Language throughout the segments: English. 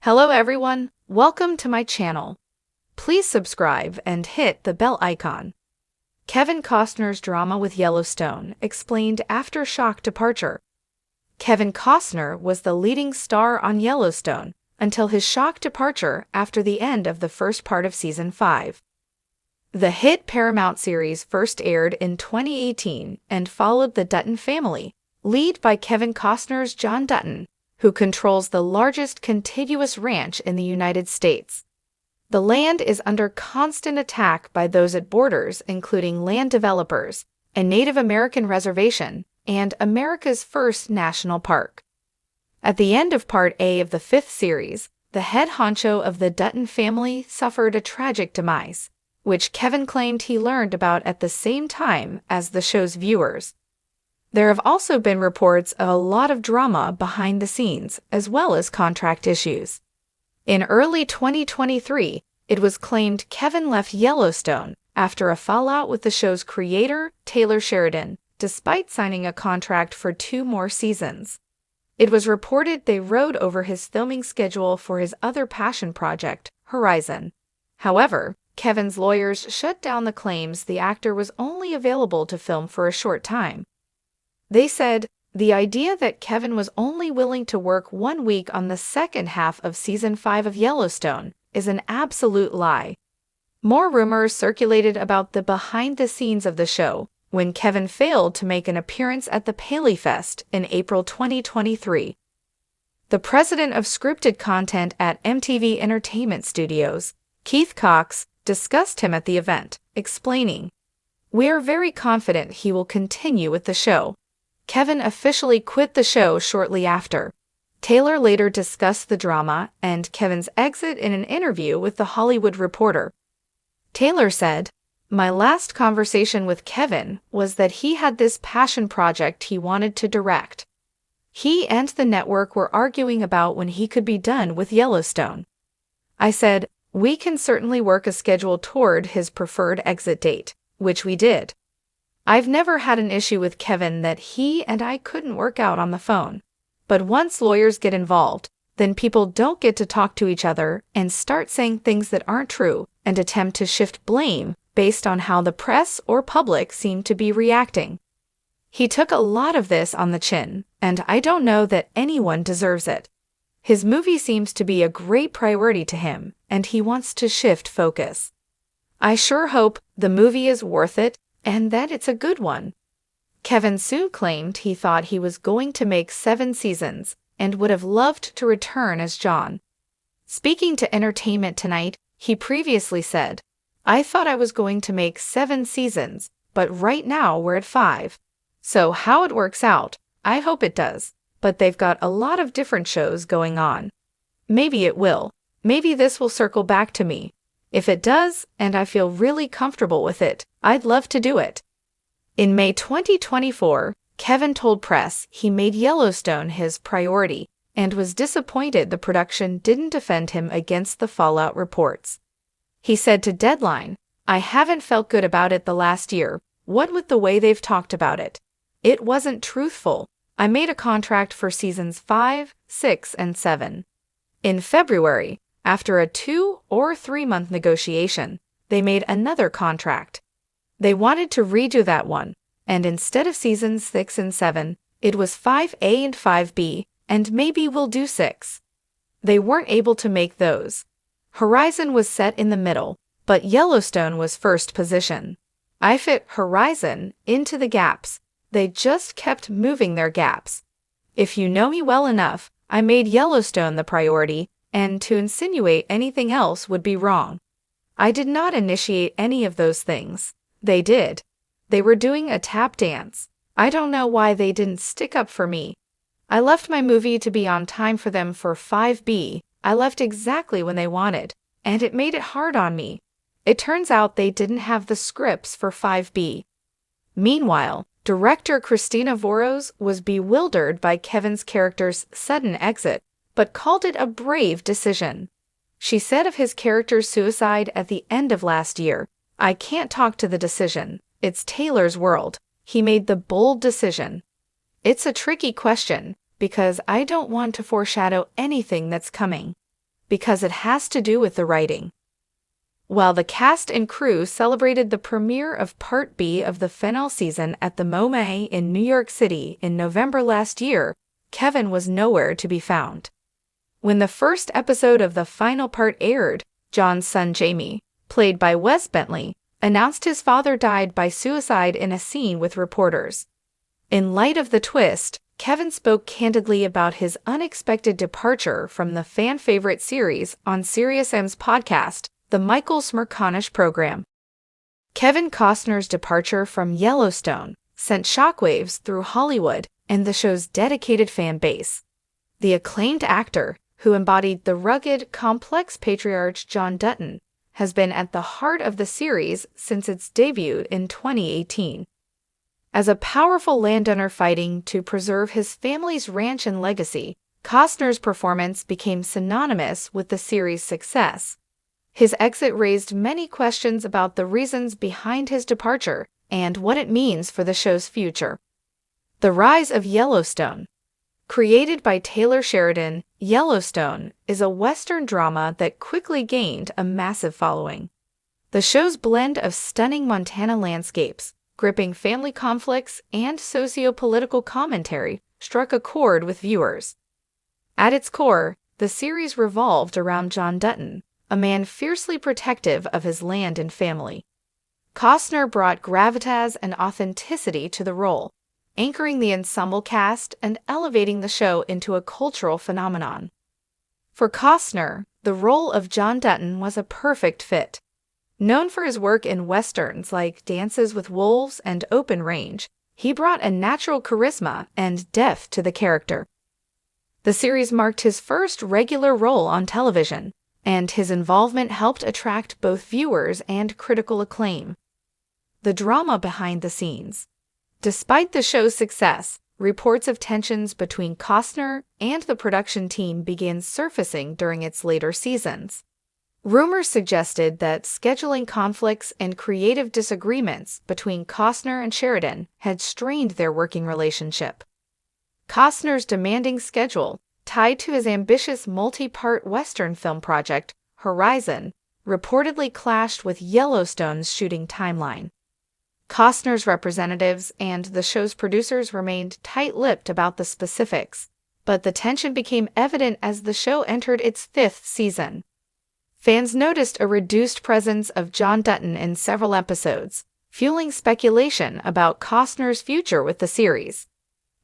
Hello everyone, welcome to my channel. Please subscribe and hit the bell icon. Kevin Costner's drama with Yellowstone explained after shock departure. Kevin Costner was the leading star on Yellowstone until his shock departure after the end of the first part of Season 5. The hit Paramount series first aired in 2018 and followed the Dutton family, led by Kevin Costner's John Dutton, who controls the largest contiguous ranch in the United States. The land is under constant attack by those it borders, including land developers, a Native American reservation, and America's first national park. At the end of Part A of the fifth series, the head honcho of the Dutton family suffered a tragic demise, which Kevin claimed he learned about at the same time as the show's viewers. There have also been reports of a lot of drama behind the scenes, as well as contract issues. In early 2023, it was claimed Kevin left Yellowstone after a fallout with the show's creator, Taylor Sheridan, despite signing a contract for 2 more seasons. It was reported they rode over his filming schedule for his other passion project, Horizon. However, Kevin's lawyers shut down the claims the actor was only available to film for a short time. They said, the idea that Kevin was only willing to work 1 week on the second half of Season 5 of Yellowstone is an absolute lie. More rumors circulated about the behind-the-scenes of the show when Kevin failed to make an appearance at the Paley Fest in April 2023. The president of scripted content at MTV Entertainment Studios, Keith Cox, discussed him at the event, explaining, "We are very confident he will continue with the show." Kevin officially quit the show shortly after. Taylor later discussed the drama and Kevin's exit in an interview with The Hollywood Reporter. Taylor said, "My last conversation with Kevin was that he had this passion project he wanted to direct. He and the network were arguing about when he could be done with Yellowstone. I said, we can certainly work a schedule toward his preferred exit date, which we did. I've never had an issue with Kevin that he and I couldn't work out on the phone. But once lawyers get involved, then people don't get to talk to each other and start saying things that aren't true and attempt to shift blame based on how the press or public seem to be reacting. He took a lot of this on the chin, and I don't know that anyone deserves it. His movie seems to be a great priority to him, and he wants to shift focus. I sure hope the movie is worth it and that it's a good one." Kevin soon claimed he thought he was going to make 7 seasons and would have loved to return as John. Speaking to Entertainment Tonight, he previously said, "I thought I was going to make 7 seasons, but right now we're at 5. So how it works out, I hope it does, but they've got a lot of different shows going on. Maybe it will. Maybe this will circle back to me. If it does, and I feel really comfortable with it, I'd love to do it." In May 2024, Kevin told press he made Yellowstone his priority and was disappointed the production didn't defend him against the fallout reports. He said to Deadline, "I haven't felt good about it the last year, what with the way they've talked about it. It wasn't truthful. I made a contract for seasons 5, 6, and 7. In February, after a 2 or 3 month negotiation, they made another contract. They wanted to redo that one, and instead of seasons 6 and 7, it was 5A and 5B, and maybe we'll do 6. They weren't able to make those. Horizon was set in the middle, but Yellowstone was first position. I fit Horizon into the gaps. They just kept moving their gaps. If you know me well enough, I made Yellowstone the priority, and to insinuate anything else would be wrong. I did not initiate any of those things. They did. They were doing a tap dance. I don't know why they didn't stick up for me. I left my movie to be on time for them for 5B. I left exactly when they wanted, and it made it hard on me. It turns out they didn't have the scripts for 5B. Meanwhile, director Christina Voros was bewildered by Kevin's character's sudden exit, but called it a brave decision. She said of his character's suicide at the end of last year, "I can't talk to the decision. It's Taylor's world. He made the bold decision. It's a tricky question, because I don't want to foreshadow anything that's coming. because it has to do with the writing. While the cast and crew celebrated the premiere of Part B of the final season at the MoMA in New York City in November last year, Kevin was nowhere to be found. When the first episode of the final part aired, John's son Jamie, played by Wes Bentley, announced his father died by suicide in a scene with reporters. In light of the twist, Kevin spoke candidly about his unexpected departure from the fan-favorite series on SiriusXM's podcast, The Michael Smerconish Program. Kevin Costner's departure from Yellowstone sent shockwaves through Hollywood and the show's dedicated fan base. The acclaimed actor, who embodied the rugged, complex patriarch John Dutton, has been at the heart of the series since its debut in 2018. As a powerful landowner fighting to preserve his family's ranch and legacy, Costner's performance became synonymous with the series' success. His exit raised many questions about the reasons behind his departure and what it means for the show's future. The Rise of Yellowstone. Created by Taylor Sheridan, Yellowstone is a Western drama that quickly gained a massive following. The show's blend of stunning Montana landscapes, gripping family conflicts, and socio-political commentary struck a chord with viewers. At its core, the series revolved around John Dutton, a man fiercely protective of his land and family. Costner brought gravitas and authenticity to the role, anchoring the ensemble cast and elevating the show into a cultural phenomenon. For Costner, the role of John Dutton was a perfect fit. Known for his work in westerns like Dances with Wolves and Open Range, he brought a natural charisma and depth to the character. The series marked his first regular role on television, and his involvement helped attract both viewers and critical acclaim. The drama behind the scenes. Despite the show's success, reports of tensions between Costner and the production team began surfacing during its later seasons. Rumors suggested that scheduling conflicts and creative disagreements between Costner and Sheridan had strained their working relationship. Costner's demanding schedule, tied to his ambitious multi-part Western film project, Horizon, reportedly clashed with Yellowstone's shooting timeline. Costner's representatives and the show's producers remained tight-lipped about the specifics, but the tension became evident as the show entered its fifth season. Fans noticed a reduced presence of John Dutton in several episodes, fueling speculation about Costner's future with the series.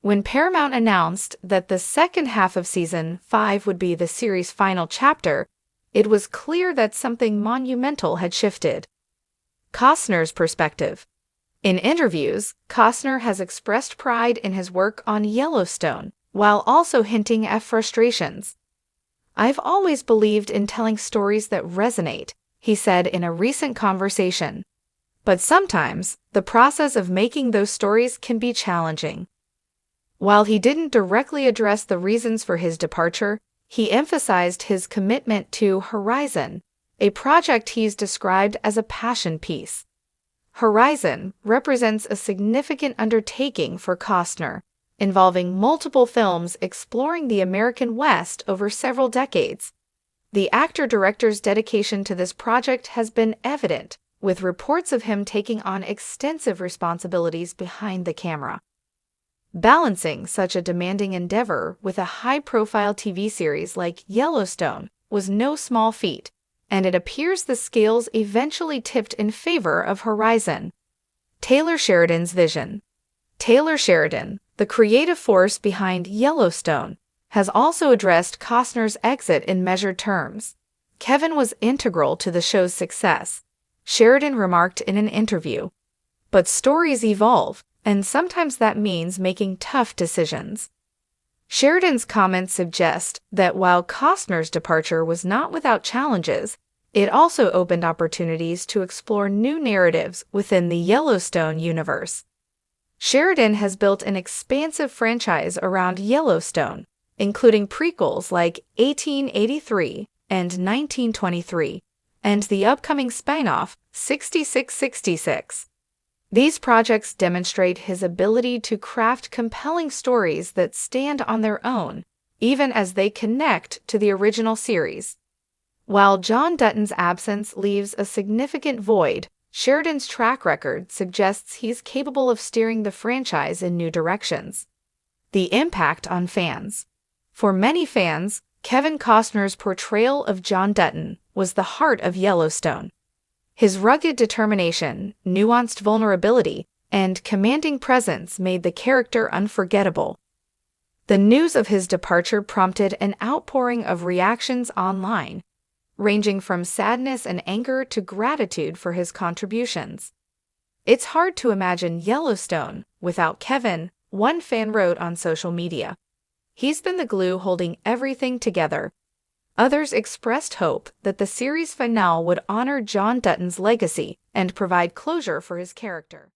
When Paramount announced that the second half of Season 5 would be the series' final chapter, it was clear that something monumental had shifted. Costner's perspective. In interviews, Costner has expressed pride in his work on Yellowstone, while also hinting at frustrations. "I've always believed in telling stories that resonate," he said in a recent conversation. "But sometimes, the process of making those stories can be challenging." While he didn't directly address the reasons for his departure, he emphasized his commitment to Horizon, a project he's described as a passion piece. Horizon represents a significant undertaking for Costner, involving multiple films exploring the American West over several decades. The actor-director's dedication to this project has been evident, with reports of him taking on extensive responsibilities behind the camera. Balancing such a demanding endeavor with a high-profile TV series like Yellowstone was no small feat, and it appears the scales eventually tipped in favor of Horizon. Taylor Sheridan's vision. Taylor Sheridan, the creative force behind Yellowstone, has also addressed Costner's exit in measured terms. "Kevin was integral to the show's success," Sheridan remarked in an interview. "But stories evolve, and sometimes that means making tough decisions." Sheridan's comments suggest that while Costner's departure was not without challenges, it also opened opportunities to explore new narratives within the Yellowstone universe. Sheridan has built an expansive franchise around Yellowstone, including prequels like 1883 and 1923, and the upcoming spin-off 6666. These projects demonstrate his ability to craft compelling stories that stand on their own, even as they connect to the original series. While John Dutton's absence leaves a significant void, Sheridan's track record suggests he's capable of steering the franchise in new directions. The impact on fans. For many fans, Kevin Costner's portrayal of John Dutton was the heart of Yellowstone. His rugged determination, nuanced vulnerability, and commanding presence made the character unforgettable. The news of his departure prompted an outpouring of reactions online, ranging from sadness and anger to gratitude for his contributions. "It's hard to imagine Yellowstone without Kevin," one fan wrote on social media. "He's been the glue holding everything together." Others expressed hope that the series finale would honor John Dutton's legacy and provide closure for his character.